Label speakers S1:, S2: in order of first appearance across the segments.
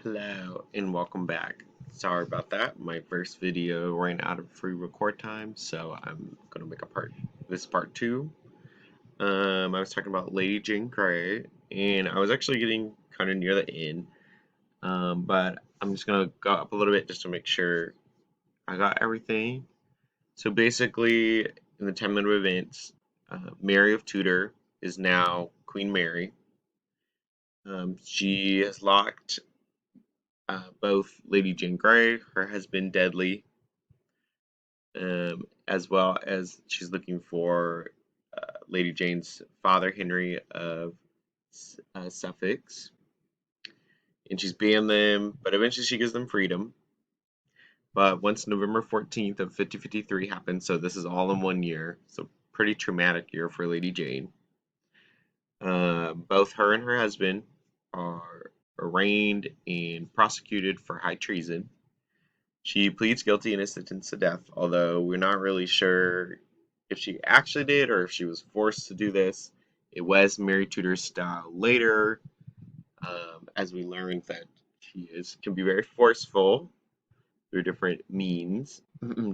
S1: Hello and welcome back. Sorry about that. My first video ran out of free record time, so I'm gonna make this is part two. I was talking about Lady Jane Grey, and I was actually getting kind of near the end. But I'm just gonna go up a little bit just to make sure I got everything. So basically, in the timeline of events, Mary of Tudor is now Queen Mary. She has locked both Lady Jane Grey, her husband Deadly, as well as she's looking for Lady Jane's father Henry of Suffolk, and she's banned them, but eventually she gives them freedom. But once November 14th of 1553 happened, so this is all in one year, so pretty traumatic year for Lady Jane. Both her and her husband are arraigned and prosecuted for high treason. She pleads guilty and is sentenced to death, although we're not really sure if she actually did or if she was forced to do this. It was Mary Tudor's style later, as we learned that can be very forceful through different means,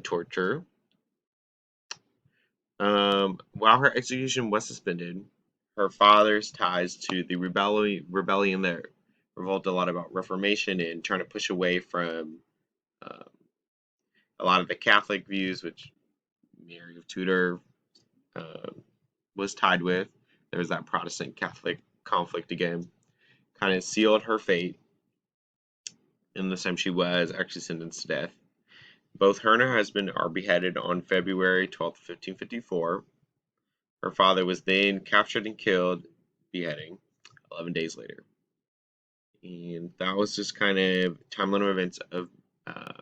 S1: torture. While her execution was suspended, her father's ties to the rebellion that revolted a lot about Reformation and trying to push away from um, a lot of the Catholic views, which Mary of Tudor uh, was tied with. There was that Protestant Catholic conflict again, kind of sealed her fate. And this time she was actually sentenced to death. Both her and her husband are beheaded on February 12th, 1554. Her father was then captured and killed, beheading, 11 days later. And that was just kind of timeline of events of uh,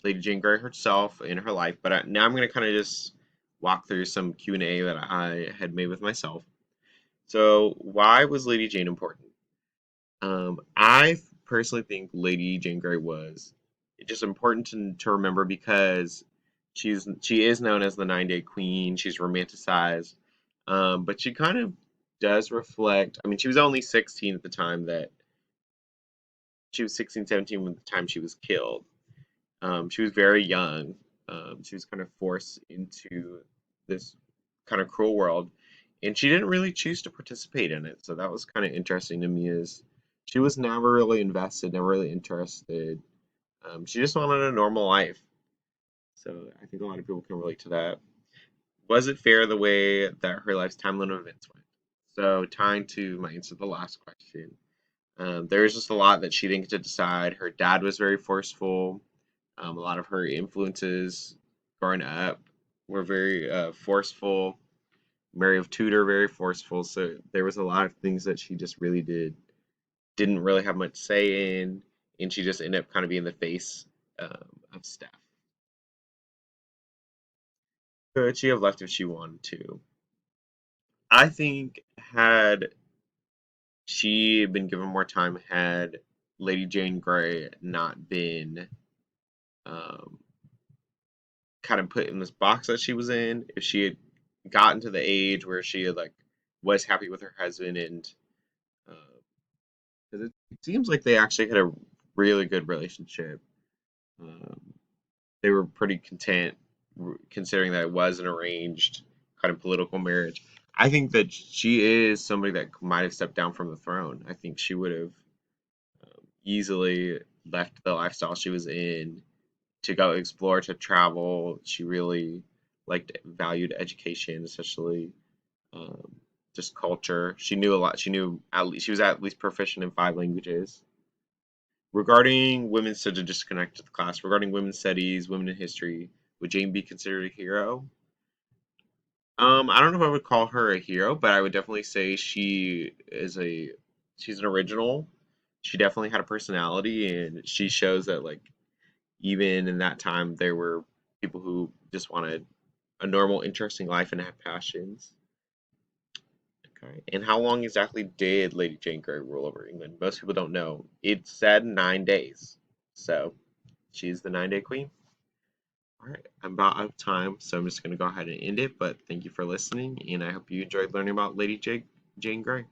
S1: Lady Jane Grey herself in her life. But now I'm going to kind of just walk through some Q&A that I had made with myself. So, why was Lady Jane important? I personally think Lady Jane Grey was just important to remember because she is known as the 9-Day Queen. She's romanticized, but she kind of does reflect. I mean, she was only 16 at the time that she was 16, 17 when the time she was killed. She was very young. She was kind of forced into this kind of cruel world, and she didn't really choose to participate in it. So that was kind of interesting to me. Is she was never really invested, never really interested. She just wanted a normal life. So I think a lot of people can relate to that. Was it fair the way that her life's timeline of events went? So tying to my answer to the last question, there's just a lot that she didn't get to decide. Her dad was very forceful. A lot of her influences growing up were very forceful. Mary of Tudor, very forceful. So there was a lot of things that she just really didn't really have much say in, and she just ended up kind of being the face of stuff. Could she have left if she wanted to? I think had she been given more time, had Lady Jane Grey not been um, kind of put in this box that she was in, if she had gotten to the age where she had was happy with her husband and because it seems like they actually had a really good relationship. Um, they were pretty content considering that it was an arranged kind of political marriage. I think that she is somebody that might have stepped down from the throne. I think she would have easily left the lifestyle she was in to go explore, to travel. She really valued education, especially um, just culture. She knew a lot. She knew at least she was at least proficient in 5 languages. Regarding women's studies, to just connect to the class, regarding women's studies, women in history, would Jane be considered a hero? I don't know if I would call her a hero, but I would definitely say she's an original. She definitely had a personality, and she shows that even in that time there were people who just wanted a normal, interesting life and had passions. Okay. And how long exactly did Lady Jane Grey rule over England? Most people don't know. It said 9 days. So she's the 9-Day Queen. All right, I'm about out of time, so I'm just going to go ahead and end it. But thank you for listening, and I hope you enjoyed learning about Jane Grey.